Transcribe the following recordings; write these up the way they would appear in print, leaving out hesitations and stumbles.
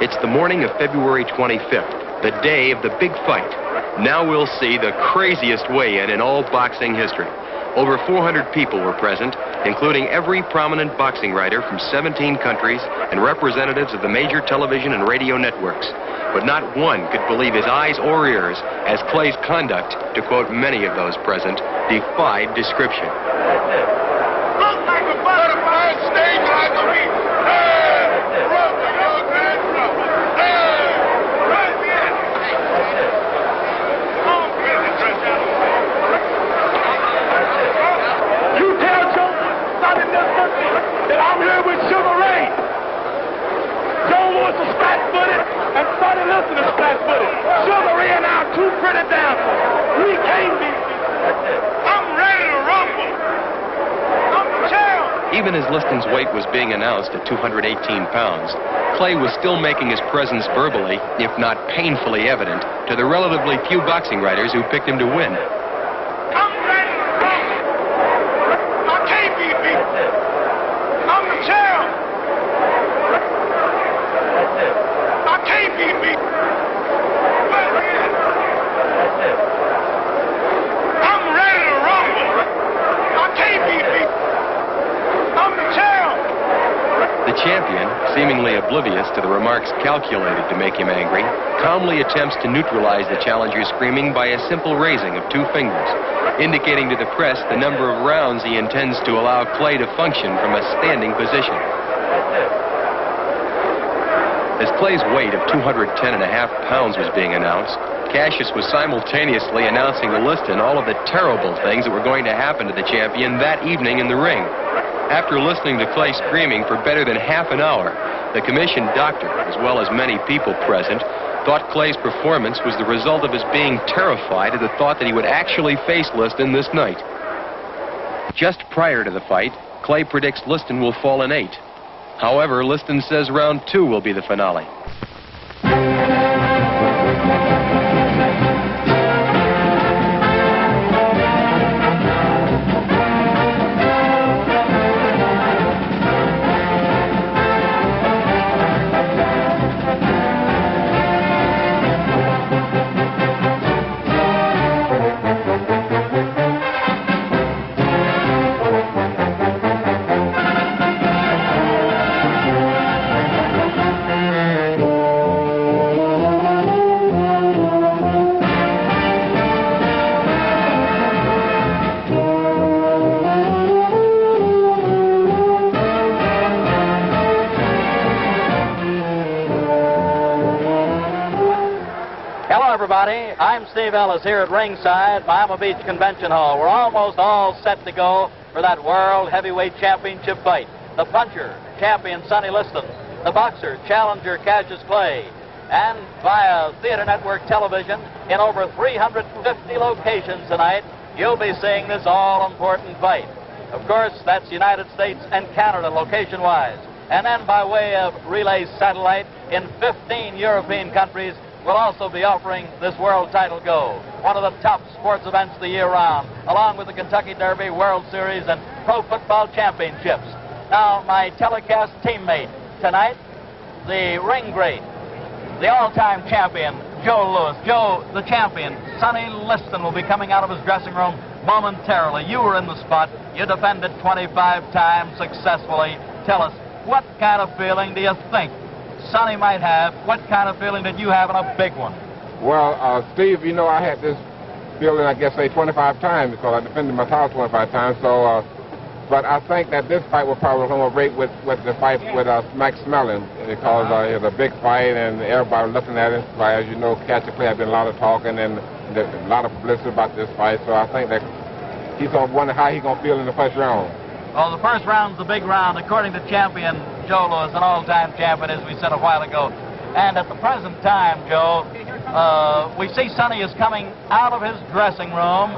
It's the morning of February 25th, the day of the big fight. Now we'll see the craziest weigh-in in all boxing history. Over 400 people were present, including every prominent boxing writer from 17 countries and representatives of the major television and radio networks. But not one could believe his eyes or ears as Clay's conduct, to quote many of those present, defied description. Look like a butterfly stage like a bee. And Sonny Liston is flat-footed. Sugar Ray and I are too pretty down. We can't beat this. I'm ready to rumble. I'm the champ. Even as Liston's weight was being announced at 218 pounds, Clay was still making his presence verbally, if not painfully evident, to the relatively few boxing writers who picked him to win. I'm ready to rumble. I can't be beat. I'm the champ. I can't be beat. I'm ready to rumble. I can't be beat. I'm the champ. The champion, seemingly oblivious to the remarks calculated to make him angry, calmly attempts to neutralize the challenger's screaming by a simple raising of two fingers, indicating to the press the number of rounds he intends to allow Clay to function from a standing position. As Clay's weight of 210.5 pounds was being announced, Cassius was simultaneously announcing to Liston all of the terrible things that were going to happen to the champion that evening in the ring. After listening to Clay screaming for better than half an hour, the commissioned doctor, as well as many people present, thought Clay's performance was the result of his being terrified at the thought that he would actually face Liston this night. Just prior to the fight, Clay predicts Liston will fall in 8. However, Liston says round 2 will be the finale. I'm Steve Ellis here at ringside, Miami Beach Convention Hall. We're almost all set to go for that World Heavyweight Championship fight. The puncher, champion Sonny Liston. The boxer, challenger Cassius Clay. And via Theater Network television in over 350 locations tonight, you'll be seeing this all-important fight. Of course, that's United States and Canada location-wise. And then by way of relay satellite in 15 European countries, we'll also be offering this world title go, one of the top sports events the year round, along with the Kentucky Derby, World Series, and Pro Football Championships. Now, my telecast teammate tonight, the ring great, the all-time champion, Joe Louis. Joe, the champion, Sonny Liston, will be coming out of his dressing room momentarily. You were in the spot. You defended 25 times successfully. Tell us, what kind of feeling do you think Sonny might have? What kind of feeling did you have in a big one? Well, Steve, you know, I had this feeling, I guess, say 25 times because I defended my title 25 times. So, but I think that this fight will probably come up right with the fight with Max Mellon because it's a big fight and everybody looking at it. As you know, Cassius Clay has been a lot of talking and a lot of publicity about this fight. So I think that he's going to wonder how he's going to feel in the first round. Well, the first round's the big round, according to champion Joe Louis, an all-time champion, as we said a while ago. And at the present time, Joe, we see Sonny is coming out of his dressing room,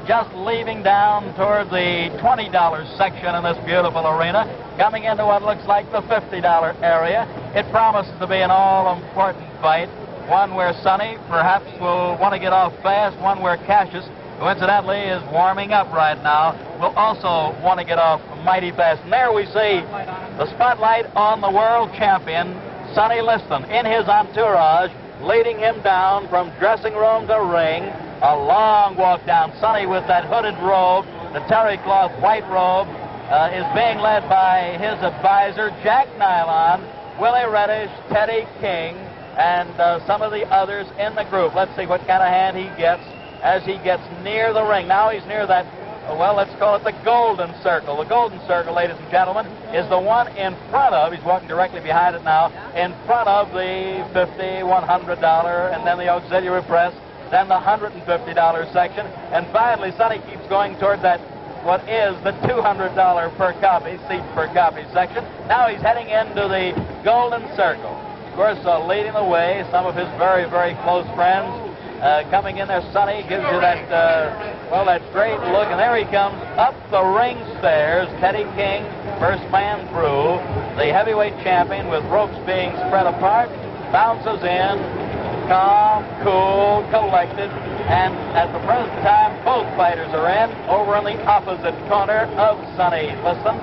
just leaving down toward the $20 section in this beautiful arena, coming into what looks like the $50 area. It promises to be an all-important fight, one where Sonny perhaps will want to get off fast, one where Cassius, who incidentally is warming up right now, will also want to get off mighty fast. And there we see the spotlight on the world champion, Sonny Liston in his entourage, leading him down from dressing room to ring. A long walk down. Sonny with that hooded robe, the terry cloth white robe, is being led by his advisor, Jack Nylon, Willie Reddish, Teddy King, and some of the others in the group. Let's see what kind of hand he gets as he gets near the ring. Now he's near that, well, let's call it the golden circle. The golden circle, ladies and gentlemen, is the one in front of, he's walking directly behind it now, in front of the $50, $100, and then the auxiliary press, then the $150 section, and finally Sonny keeps going toward that, what is the $200 per copy, seat per copy section. Now he's heading into the golden circle. Of course, leading the way, some of his very, very close friends coming in there. Sonny gives you that, well, that great look, and there he comes up the ring stairs. Teddy King, first man through, the heavyweight champion with ropes being spread apart, bounces in, calm, cool, collected, and at the present time, both fighters are in. Over in the opposite corner of Sonny Liston,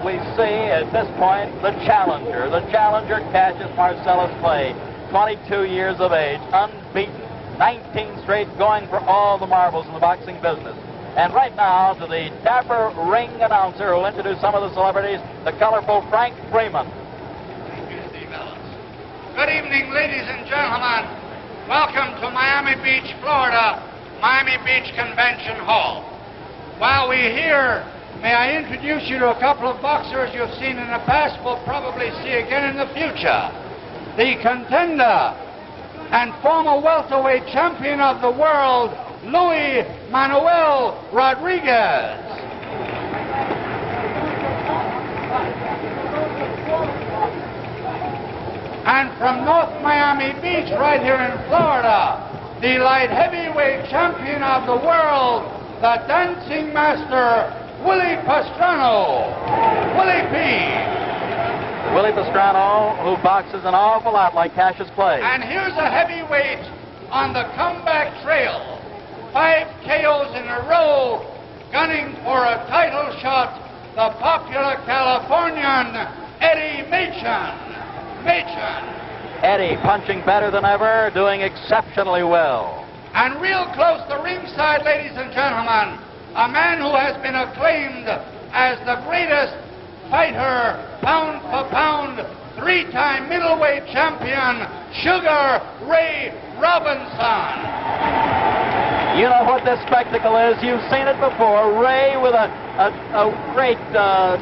we see at this point the challenger, Cassius Marcellus Clay, 22 years of age, unbeaten, 19 straight, going for all the marbles in the boxing business. And right now, to the dapper ring announcer who will introduce some of the celebrities, the colorful Frank Freeman. Thank you, Steve Ellis. Good evening, ladies and gentlemen. Welcome to Miami Beach, Florida, Miami Beach Convention Hall. While we're here, may I introduce you to a couple of boxers you've seen in the past, will probably see again in the future. The contender and former welterweight champion of the world, Luis Manuel Rodriguez. And from North Miami Beach, right here in Florida, the light heavyweight champion of the world, the dancing master, Willie Pastrano. Willie P. Willie Pastrano, who boxes an awful lot like Cassius Clay. And here's a heavyweight on the comeback trail. 5 KOs in a row, gunning for a title shot, the popular Californian, Eddie Machen. Eddie punching better than ever, doing exceptionally well. And real close to ringside, ladies and gentlemen, a man who has been acclaimed as the greatest fighter, pound for pound, 3-time middleweight champion, Sugar Ray Robinson. You know what this spectacle is. You've seen it before. Ray with a great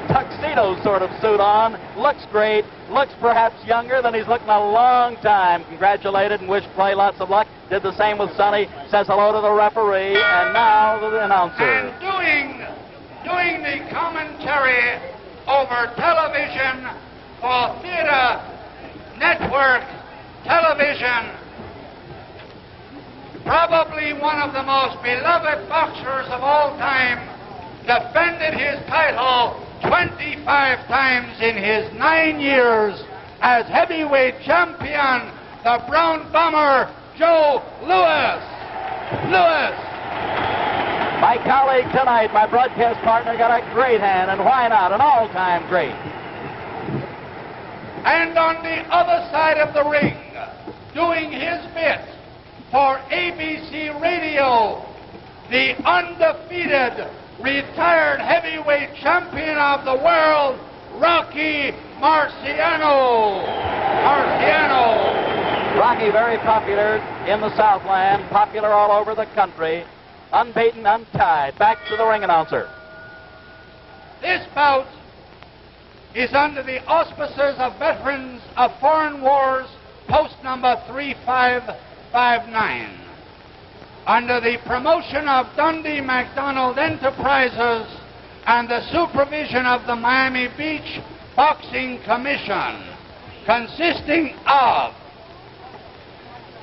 tuxedo sort of suit on. Looks great. Looks perhaps younger than he's looked in a long time. Congratulated and wished Clay lots of luck. Did the same with Sonny. Says hello to the referee. And now the announcer. And doing the commentary over television for Theater Network Television, probably one of the most beloved boxers of all time, defended his title 25 times in his 9 years as heavyweight champion, the Brown Bomber, Joe Louis. My colleague tonight, my broadcast partner, got a great hand, and why not? An all-time great. And on the other side of the ring, doing his bit for ABC Radio, the undefeated retired heavyweight champion of the world, Rocky Marciano. Rocky, very popular in the Southland, popular all over the country, unbeaten, untied. Back to the ring announcer. This bout is under the auspices of Veterans of Foreign Wars, post number 3559. Under the promotion of Dundee McDonald Enterprises and the supervision of the Miami Beach Boxing Commission, consisting of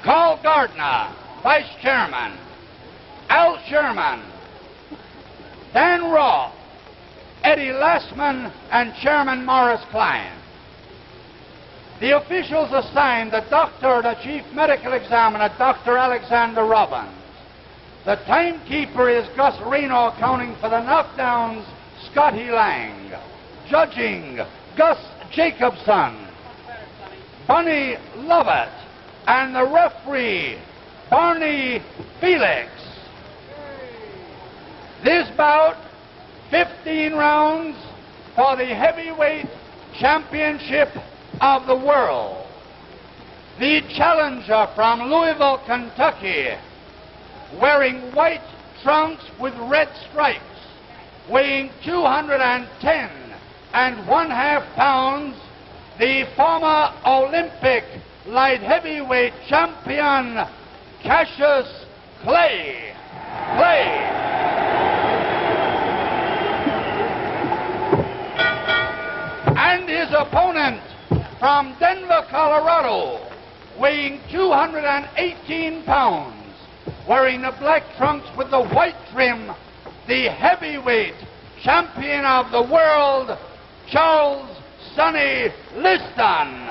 Carl Gardner, Vice Chairman, Al Sherman, Dan Roth, Eddie Lassman, and Chairman Morris Klein. The officials assigned the doctor, the chief medical examiner, Dr. Alexander Robbins. The timekeeper is Gus Reno, counting for the knockdowns, Scotty Lang. Judging, Gus Jacobson. Bunny Lovett, and the referee, Barney Felix. This bout, 15 rounds for the heavyweight championship of the world. The challenger from Louisville, Kentucky, wearing white trunks with red stripes, weighing 210.5 pounds, the former Olympic light heavyweight champion, Cassius Clay. And his opponent from Denver, Colorado, weighing 218 pounds, wearing the black trunks with the white trim, the heavyweight champion of the world, Charles Sonny Liston.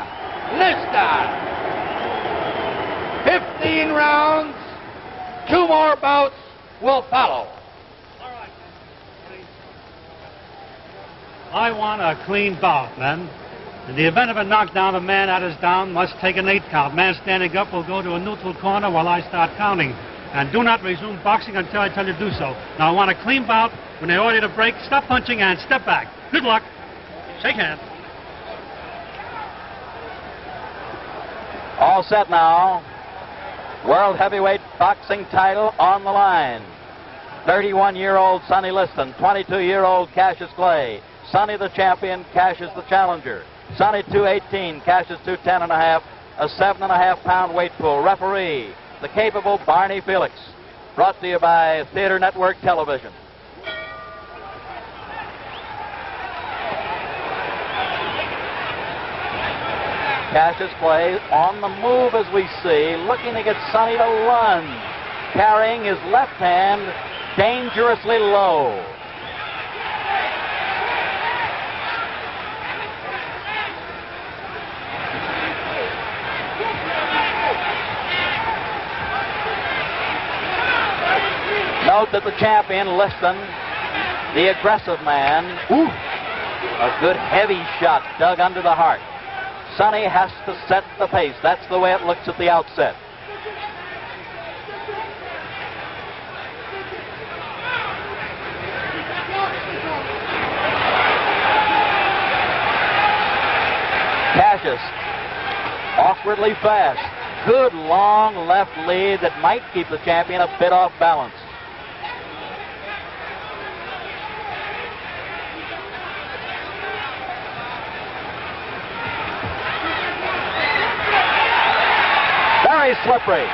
15 rounds, 2 more bouts will follow. I want a clean bout, men. In the event of a knockdown, a man that is down must take an 8 count. Man standing up will go to a neutral corner while I start counting. And do not resume boxing until I tell you to do so. Now, I want a clean bout. When they order you to break, stop punching and step back. Good luck. Shake hands. All set now. World heavyweight boxing title on the line. 31-year-old Sonny Liston, 22-year-old Cassius Clay. Sonny the champion, Cassius the challenger. Sonny 218, Cassius 210.5, a 7.5 pound weight pool. Referee, the capable Barney Felix. Brought to you by Theater Network Television. Cassius Clay on the move as we see, looking to get Sonny to lunge, carrying his left hand dangerously low. Note that the champion, Liston, the aggressive man, a good heavy shot dug under the heart. Sonny has to set the pace. That's the way it looks at the outset. Cassius, awkwardly fast. Good long left lead that might keep the champion a bit off balance. Very slippery.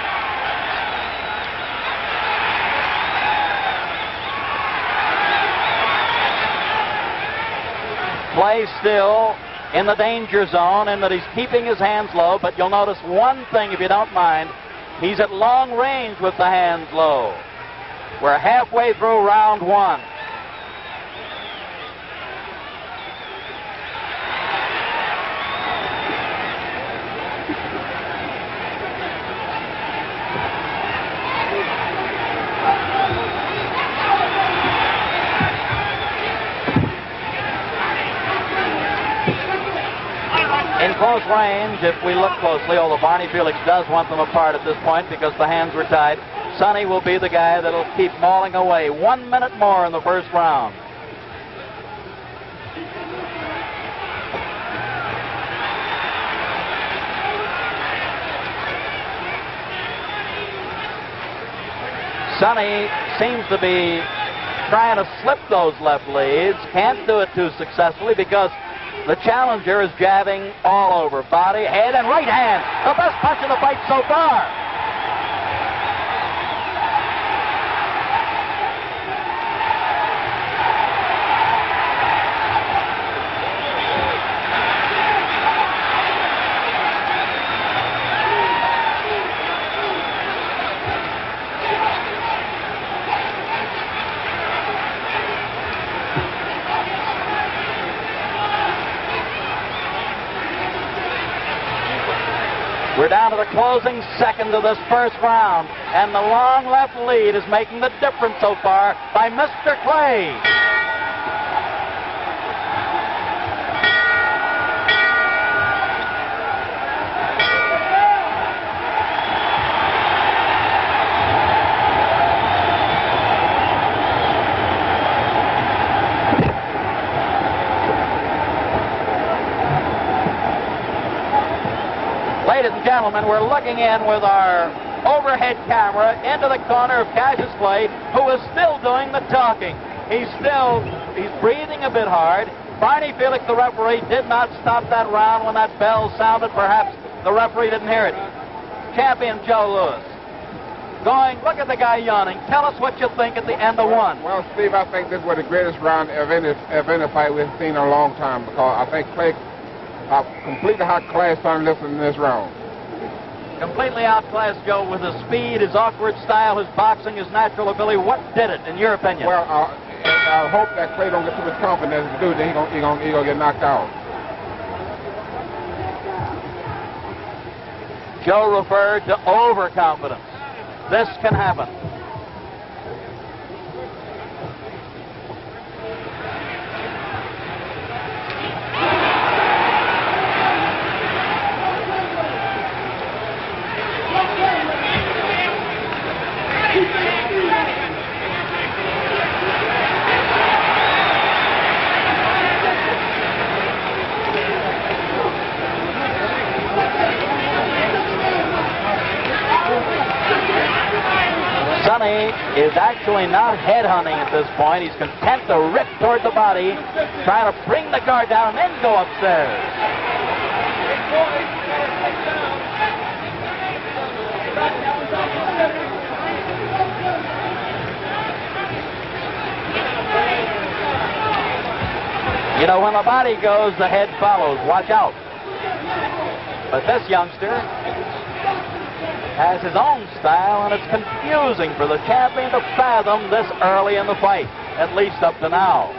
Clay still in the danger zone in that he's keeping his hands low, but you'll notice one thing if you don't mind. He's at long range with the hands low. We're halfway through round 1. In close range, if we look closely, although Barney Felix does want them apart at this point because the hands were tied, Sonny will be the guy that'll keep mauling away. 1 minute more in the first round. Sonny seems to be trying to slip those left leads. Can't do it too successfully because the challenger is jabbing all over. Body, head, and right hand. The best punch in the fight so far. We're down to the closing seconds of this first round, and the long left lead is making the difference so far by Mr. Clay. gentlemen, we're looking in with our overhead camera into the corner of Cassius Clay, who is still doing the talking. He's breathing a bit hard. Barney Felix, the referee, did not stop that round when that bell sounded. Perhaps the referee didn't hear it. Champion Joe Lewis. Look at the guy yawning. Tell us what you think at the end of one. Well, Steve, I think this was the greatest round of any fight we've seen in a long time, because I think Clay completely outclassed Sonny Liston in this round. Completely outclassed Joe with his speed, his awkward style, his boxing, his natural ability. What did it, in your opinion? Well, I hope that Clay don't get too much confidence to do that. He gonna get knocked out. Joe referred to overconfidence. This can happen. Sonny is actually not headhunting at this point. He's content to rip toward the body, trying to bring the guard down and then go upstairs. You know, when the body goes, the head follows. Watch out. But this youngster has his own style, and it's confusing for the champion to fathom this early in the fight, at least up to now.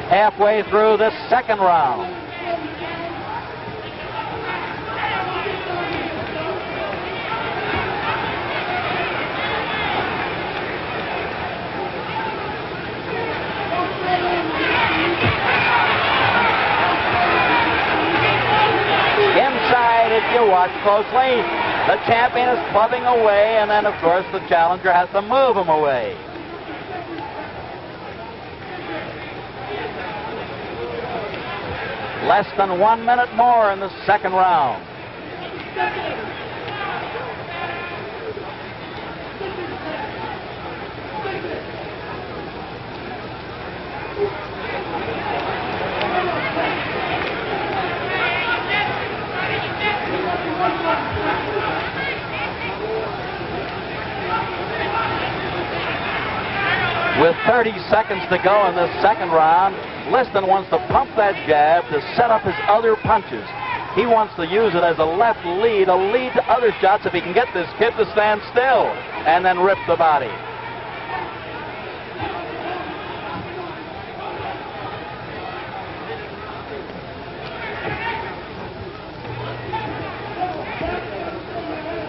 Halfway through this second round. If you watch closely, the champion is clubbing away, and then, of course, the challenger has to move him away. Less than 1 minute more in the second round. With 30 seconds to go in this second round, Liston wants to pump that jab to set up his other punches. He wants to use it as a left lead, a lead to other shots if he can get this kid to stand still and then rip the body.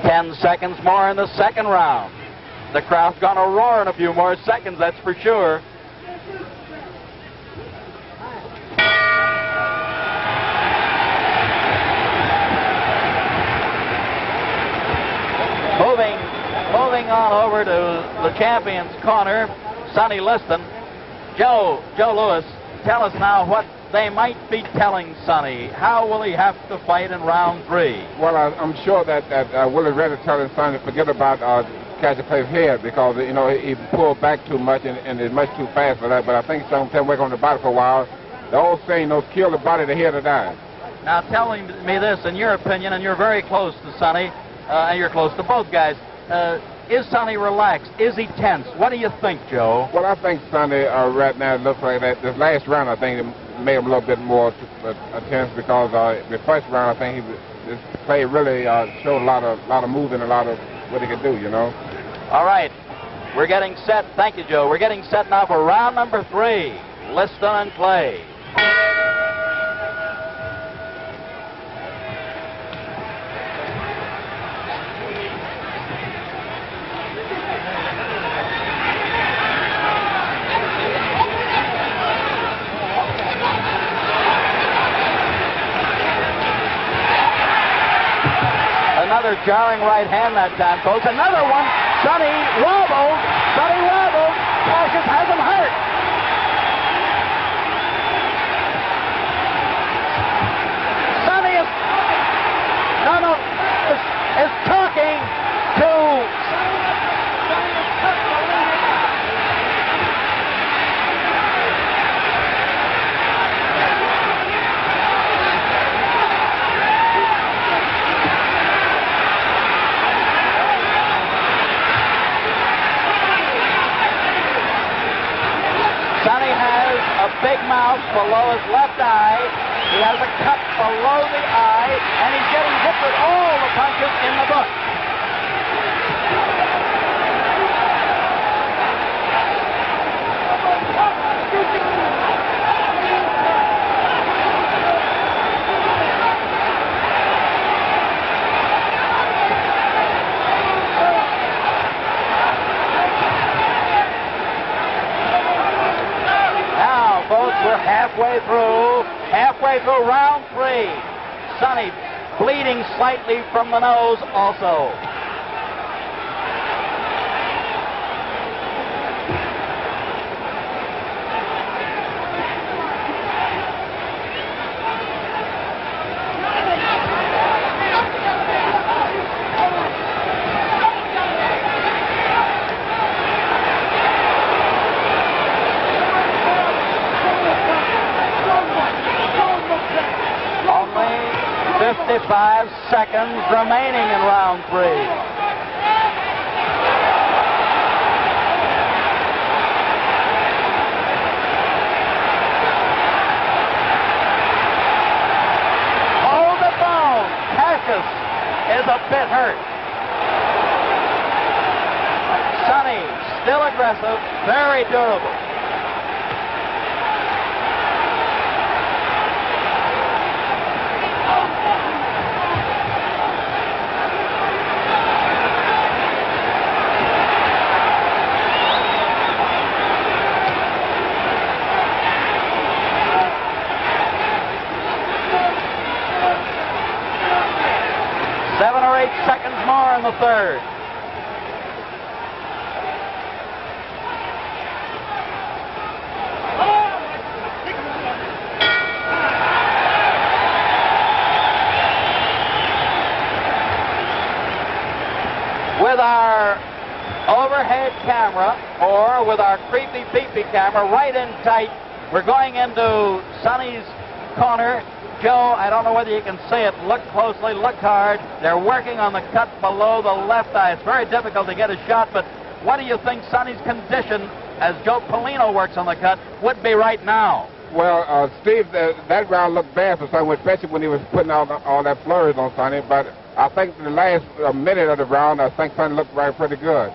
Ten seconds more in the second round. The crowd's going to roar in a few more seconds, that's for sure. Moving on over to the champion's corner, Sonny Liston. Joe Lewis, tell us now what they might be telling Sonny. How will he have to fight in round 3? Well, I'm sure that Willie's ready telling Sonny to forget about Cassius Clay's head, because you know he pulled back too much and is much too fast for that. But I think he's going to work on the body for a while. The old saying, kill the body, the head will die. Now tell me this, in your opinion, and you're very close to Sonny, and you're close to both guys. Is Sonny relaxed? Is he tense? What do you think, Joe? Well, I think Sonny right now looks like that. This last round, I think, it made him a little bit more tense, because the first round, I think this play really showed a lot of movement, a lot of what he could do, you know. All right, we're getting set. Thank you, Joe. We're getting set now for round number 3. Liston and Clay. Another jarring right hand that time, folks. Another one. Sonny wobbled. Sonny wobbled. Cassius has him hurt. Sonny is talking to... Sonny has a big mouth below his left eye. He has a cut below the eye, and he's getting hit with all the punches in the book. We're halfway through round 3. Sonny bleeding slightly from the nose also. Only 55 seconds remaining in round 3. Hold the phone. Cassius is a bit hurt. Sonny, still aggressive, very durable. Seconds more in the third. With our overhead camera, or with our creepy peepee camera right in tight, we're going into Sonny's corner. Joe, I don't know whether you can see it. Look closely, look hard. They're working on the cut below the left eye. It's very difficult to get a shot, but what do you think Sonny's condition, as Joe Polino works on the cut, would be right now? Well, Steve, that round looked bad for Sonny, especially when he was putting all that flurries on Sonny, but I think the last minute of the round, I think Sonny looked pretty good.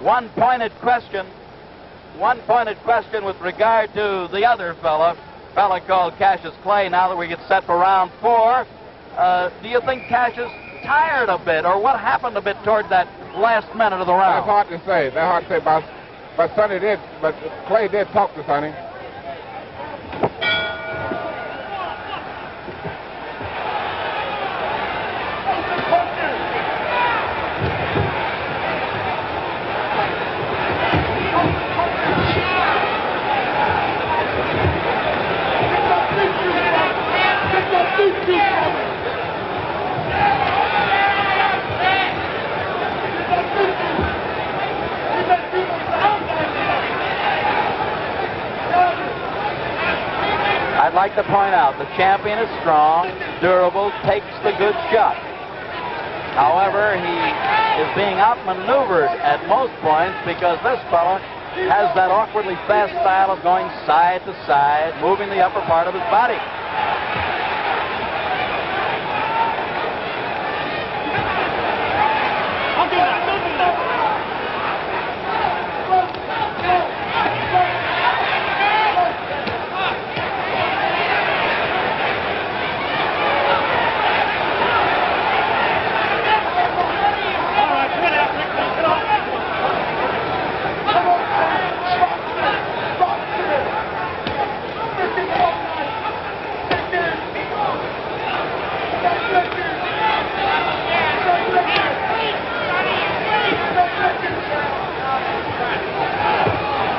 One pointed question with regard to the other fella called Cassius Clay. Now that we get set for round 4, do you think Cassius tired a bit, or what happened a bit toward that last minute of the round? That's hard to say. But Sonny did. But Clay did talk to Sonny. I'd like to point out the champion is strong, durable, takes the good shot. However, he is being outmaneuvered at most points because this fella has that awkwardly fast style of going side to side, moving the upper part of his body.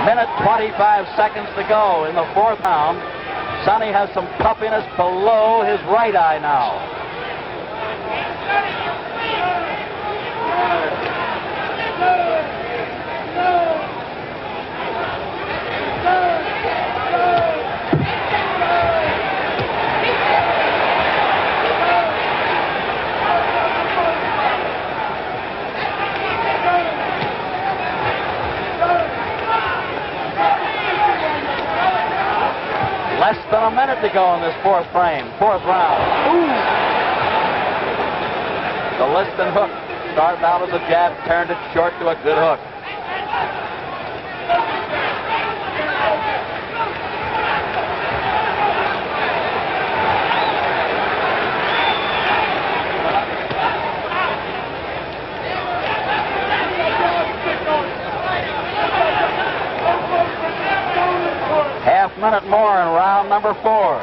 Minute 25 seconds to go in the fourth round. Sonny has some puffiness below his right eye now. Less than a minute to go in this fourth round. Ooh. The Liston hook started out as a jab, turned it short to a good hook. Minute more in round number 4.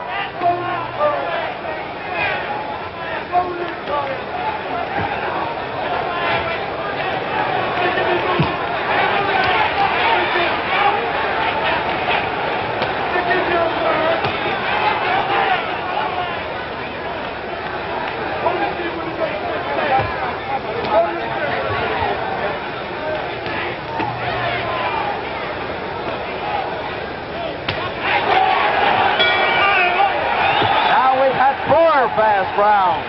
Fast round.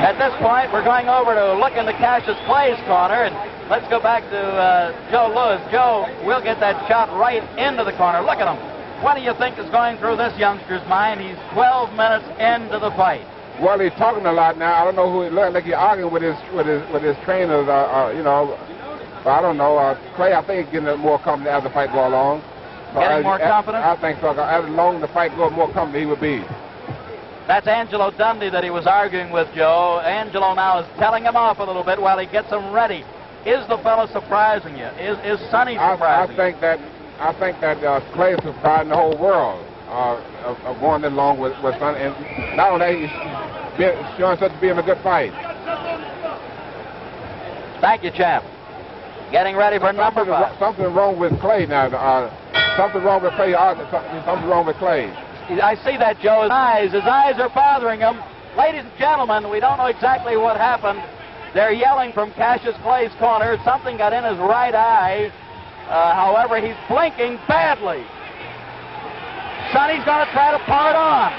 At this point, we're going over to look into Cassius Clay's corner, and let's go back to Joe Lewis. Joe, we'll get that shot right into the corner. Look at him. What do you think is going through this youngster's mind? He's 12 minutes into the fight. Well, he's talking a lot now. I don't know who he looks like. He's arguing with his trainers. You know, but I don't know. Clay, I think, he's getting more confident as the fight go along. Getting more confident? I think so. As long as the fight goes, more confident he would be. That's Angelo Dundee that he was arguing with, Joe. Angelo now is telling him off a little bit while he gets him ready. Is the fellow surprising you? Is Sonny surprising you? I think that Clay is surprising the whole world of going along with Sonny. And not only that, he's showing such being a good fight. Thank you, champ. Getting ready for number 5. Something wrong with Clay now. Something wrong with Clay. Something wrong with Clay. I see that, Joe. His eyes are bothering him. Ladies and gentlemen, we don't know exactly what happened. They're yelling from Cassius Clay's corner. Something got in his right eye. However, he's blinking badly. Sonny's going to try to pull it on.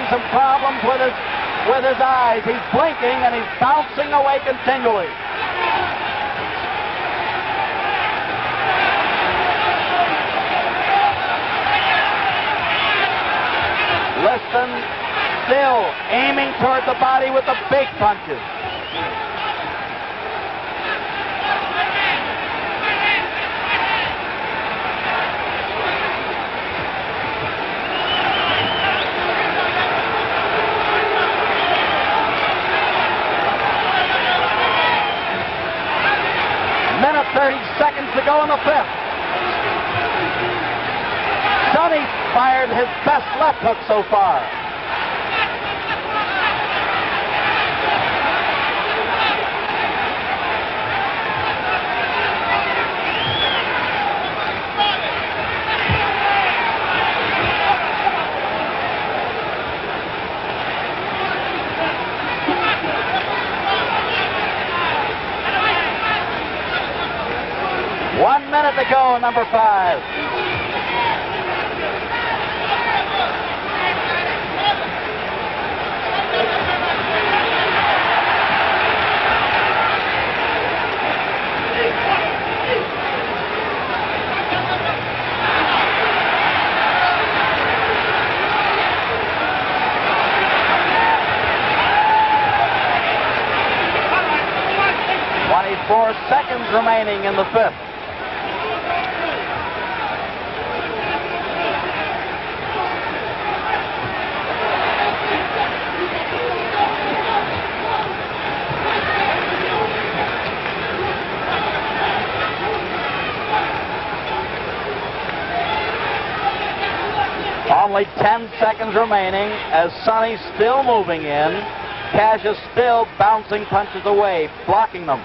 Some problems with his eyes. He's blinking and he's bouncing away continually. Liston still aiming toward the body with the big punches. Minute 30 seconds to go in the 5th. Sonny fired his best left hook so far. One minute to go, number 5. remaining in the fifth. Only 10 seconds remaining as Sonny's still moving in. Cassius still bouncing punches away, blocking them.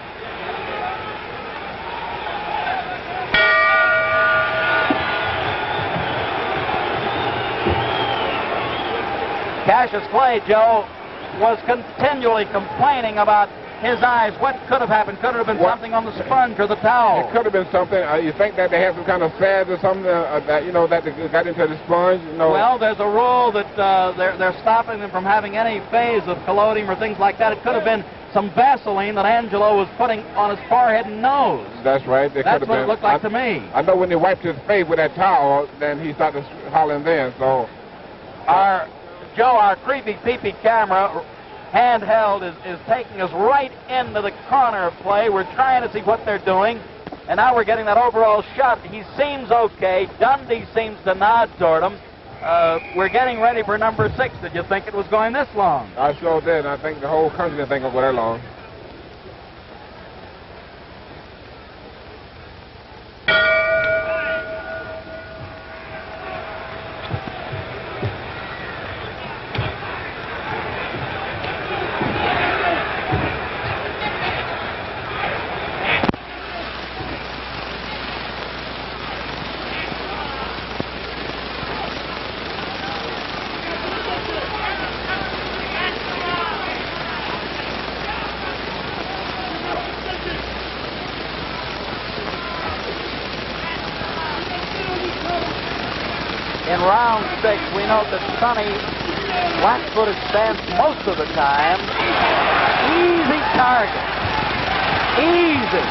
Cassius Clay, Joe, was continually complaining about his eyes. What could have happened? Could it have been something on the sponge or the towel? It could have been something. You think that they have some kind of sads or something that, you know, that they got into the sponge? You know? Well, there's a rule that they're stopping them from having any phase of collodium or things like that. It could have been some Vaseline that Angelo was putting on his forehead and nose. That's right. That's what it looked like to me. I know when he wiped his face with that towel, then he started hollering then. So, our creepy peepee camera, handheld, is taking us right into the corner of play. We're trying to see what they're doing, and now we're getting that overall shot. He seems okay. Dundee seems to nod toward him. We're getting ready for number 6. Did you think it was going this long? I sure did. I think the whole country didn't think it would go that long. In round 6, we note that Sonny flat-footed stance most of the time. Easy target. Easy.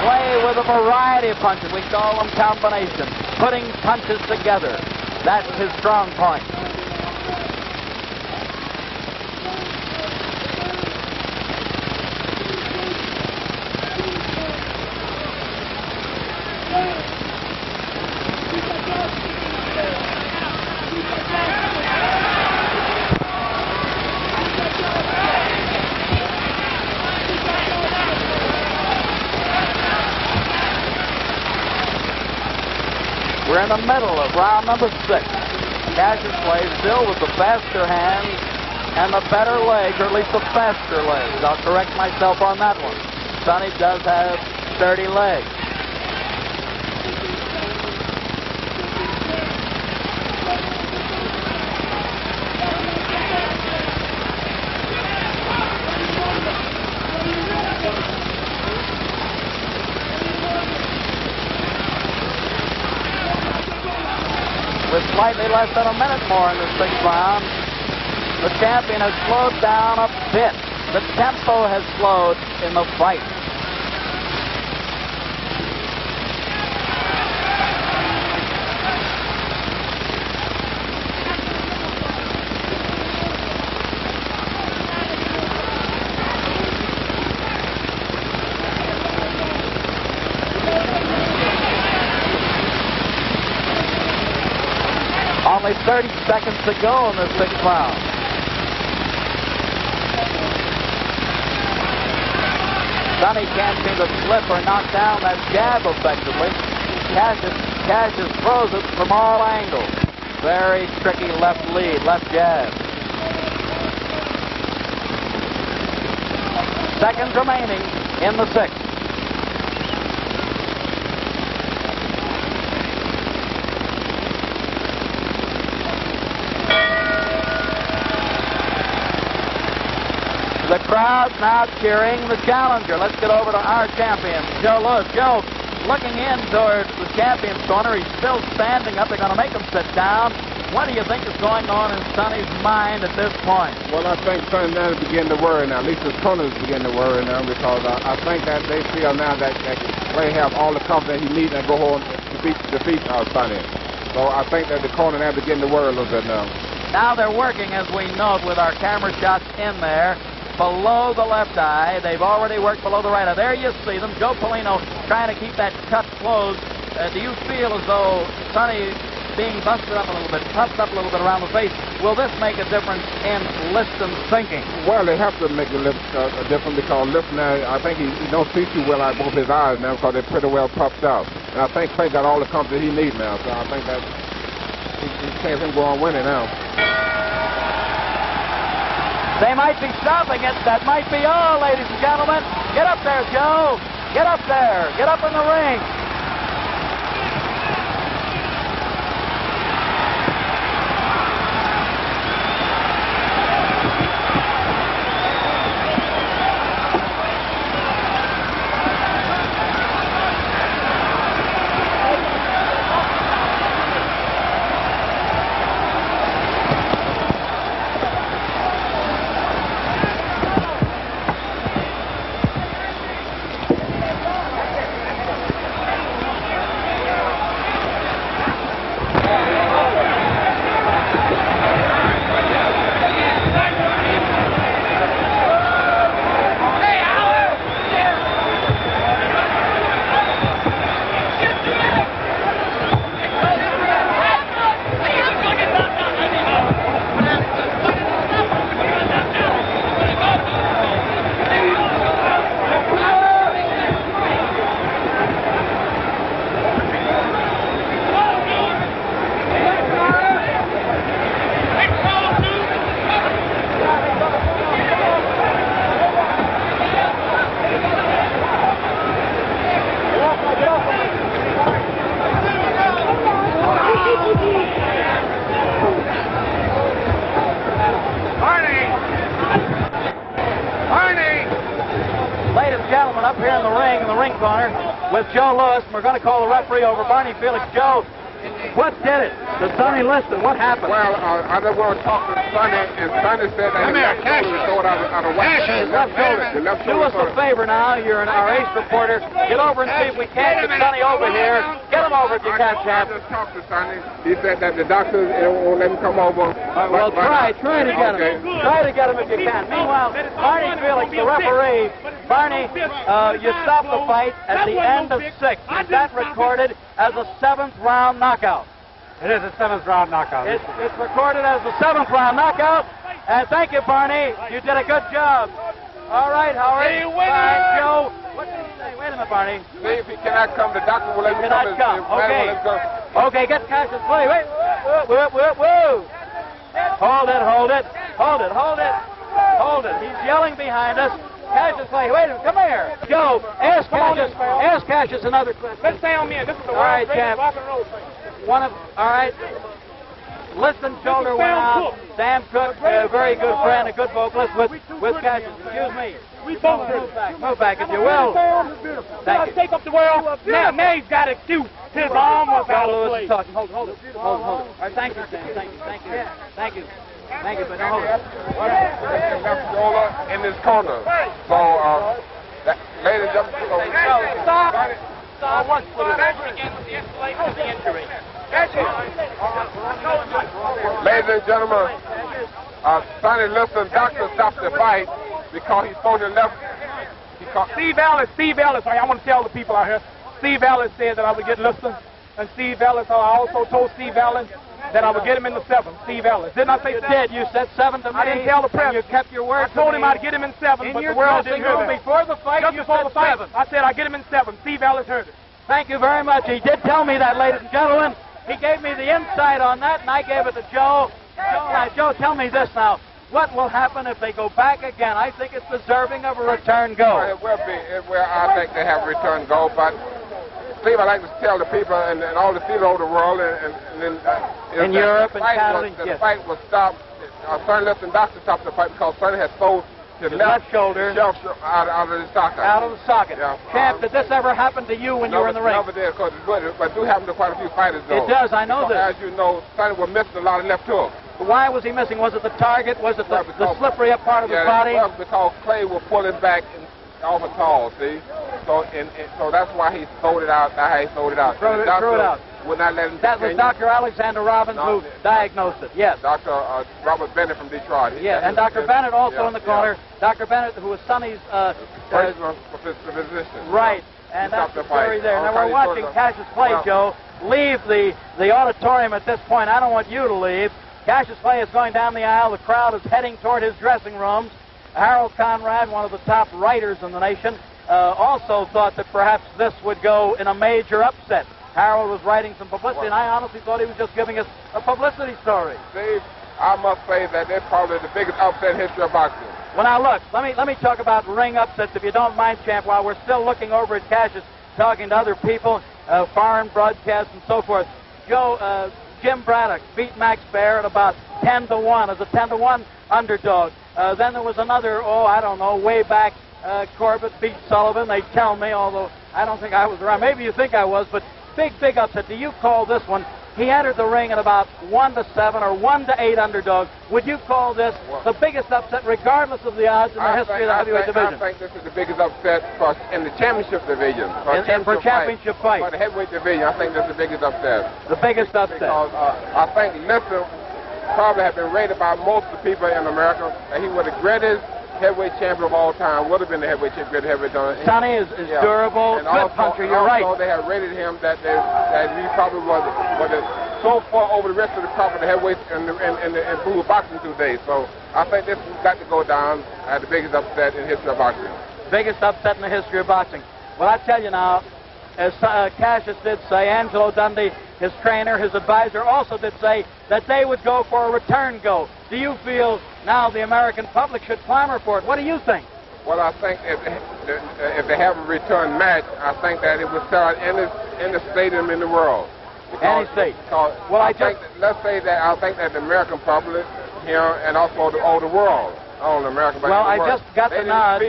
Play with a variety of punches. We call them combinations. Putting punches together. That's his strong point. We're in the middle of round number 6. Cassius Clay still with the faster hands and the better legs, or at least the faster legs. I'll correct myself on that one. Sonny does have sturdy legs. With slightly less than a minute more in the 6th round, the champion has slowed down a bit. The tempo has slowed in the fight. Only 30 seconds to go in the 6th round. Sonny can't seem to slip or knock down that jab effectively. Cassius throws it from all angles. Very tricky left lead, left jab. Seconds remaining in the 6th. The crowd's now cheering the challenger. Let's get over to our champion, Joe Lewis. Joe, looking in towards the champion's corner. He's still standing up. They're going to make him sit down. What do you think is going on in Sonny's mind at this point? Well, I think Sonny now is beginning to worry now. At least his corners begin to worry now because I think that they feel now that Clay have all the confidence he needs and go home to defeat Sonny. So I think that the corner now begin to worry a little bit now. Now they're working, as we note, with our camera shots in there, below the left eye. They've already worked below the right eye. There you see them. Joe Polino trying to keep that cut closed. Do you feel as though Sonny being busted up a little bit, puffed up a little bit around the face, will this make a difference in Liston's thinking? Well, they have to make a difference because Liston, I think he don't see too well out both his eyes now because they're pretty well puffed out. And I think Clay got all the confidence he needs now, so I think that he can't him go on winning now. They might be stopping it. That might be all, ladies and gentlemen. Get up there, Joe. Get up there. Get up in the ring. Up here in the ring corner with Joe Lewis. We're going to call the referee over, Barney Felix. Joe, what did it to Sonny Liston? What happened? Well, I just want to talk to Sonny, and Sonny said that he throw it out of whack. Do us a favor now. You're our ace reporter. Get over and see if we can't get Sonny over here. Get him over if you can, champ. I just talked to Sonny. He said that the doctors won't let him come over. Well, try to get him. Try to get him if you can. Meanwhile, Barney Felix, the referee. Barney, you stopped the fight at the end of 6. Is that recorded as a 7th round knockout? It is a 7th round knockout. It's recorded as a 7th round knockout. And thank you, Barney. You did a good job. All right, Howard. Hey, winner! Joe, what did you say? Wait a minute, Barney. See if he cannot come. The doctor will let him come. Okay. Okay, get Cassius Clay. Wait. Whoa. Hold it. He's yelling behind us. Cassius Clay, wait a minute, come here. Joe, ask Cassius another question. Let's stay on me. This is the All right, world's greatest champ. rock and roll thing. All right. Liston's shoulder went out. Sam Cooke, a very good friend, a good vocalist with Cassius. Excuse me. We both Move back, if you will. Thank you. Take up the world. Now he's got an excuse. His arm was out Joe of Lewis is place. talking. Hold it. All right, thank you, Sam. Thank you, but now hold it. Left shoulder in this corner. So, ladies and gentlemen, Stop. What's the Begin with the escalation of the injury. ladies and gentlemen, Sonny Liston, doctor stopped the fight because he thrown the left. Steve Ellis, I want to tell the people out here, Steve Ellis said that I would get Liston, and Steve Ellis, I also told Steve Ellis that I would get him in the 7th, Steve Ellis. Didn't I say You 7th? did. You said 7 to me. I didn't tell the press. You kept your word. I told him I'd get him in 7th, but the world didn't hear that. Before the fight, Just you before said the fight, 7. I said I'd get him in 7th. Steve Ellis heard it. Thank you very much. He did tell me that, ladies and gentlemen. He gave me the insight on that, and I gave it to Joe. Joe, tell me this now. What will happen if they go back again? I think it's deserving of a return go. It will be. I think they have a return go, but Steve, I like to tell the people and all the theater over the world in Europe and Canada. The fight was stopped. Sonny Liston doctor stopped the fight because Sonny had thrown to the left shoulder. Out of the socket. Out of the socket. Yeah. Champ, did this ever happen to you when you were in the ring? Never did, but it do happen to quite a few fighters, though. It does, I know this. As you know, Sonny was missing a lot of left hooks. Why was he missing? Was it the target? Was it the slippery up part of the body? Yeah, because Clay was pulling back off a tall, see? So that's why he sold it out. That's how he sold it out. Threw it out. Would not let him That was Dr. Alexander Robbins who diagnosed it, yes. Dr. Robert Bennett from Detroit. Yeah, and Dr. Bennett also in the corner. Dr. Bennett, who was Sonny's Right, and that's the story there. Now we're watching Cassius Clay, Joe, leave the auditorium at this point. I don't want you to leave. Cassius Clay is going down the aisle. The crowd is heading toward his dressing rooms. Harold Conrad, one of the top writers in the nation, also thought that perhaps this would go in a major upset. Harold was writing some publicity, and I honestly thought he was just giving us a publicity story. Steve, I must say that they're probably the biggest upset in history of boxing. Well, now look, let me talk about ring upsets, if you don't mind, Champ, while we're still looking over at Cassius, talking to other people, foreign broadcasts and so forth. Joe, Jim Braddock beat Max Baer at about 10-1 as a 10-1 underdog. Then there was another, I don't know, way back, Corbett beat Sullivan, they tell me, although I don't think I was around. Maybe you think I was, but big upset. Do you call this one? He entered the ring at about 1-7 or 1-8 underdog. Would you call this the biggest upset, regardless of the odds in the history of the heavyweight division? I think this is the biggest upset in the championship division. For championship fight. For the heavyweight division, I think this is the biggest upset. The biggest upset. Because I think Liston probably have been rated by most of the people in America that he was the greatest heavyweight champion of all time. Would have been the heavyweight champion, heavyweight champion. Sonny is durable, and good puncher. You're right. Also, they have rated him that he probably was so far over the rest of the top of the heavyweight and blue boxing today. So I think this has got to go down as the biggest upset in the history of boxing. Biggest upset in the history of boxing. Well, I tell you now, as Cassius did say, Angelo Dundee, his trainer, his advisor, also did say that they would go for a return go. Do you feel now the American public should clamor for it? What do you think? Well, I think if they have a return match, I think that it would sell in the stadium in the world. Any state. Well, let's say that I think that the American public here and also the world, not only America, but well, the world, I just got the nod.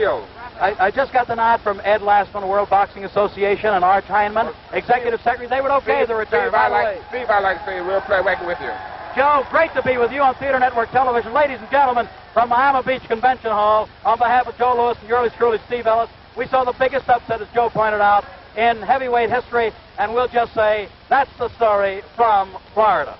I just got the nod from Ed Lastman, the World Boxing Association, and Arch Heineman, Executive Secretary. They would okay the return. Steve, I like to say we'll play working with you. Joe, great to be with you on Theater Network Television. Ladies and gentlemen, from Miami Beach Convention Hall, on behalf of Joe Lewis and yours truly, Steve Ellis, we saw the biggest upset, as Joe pointed out, in heavyweight history, and we'll just say that's the story from Florida.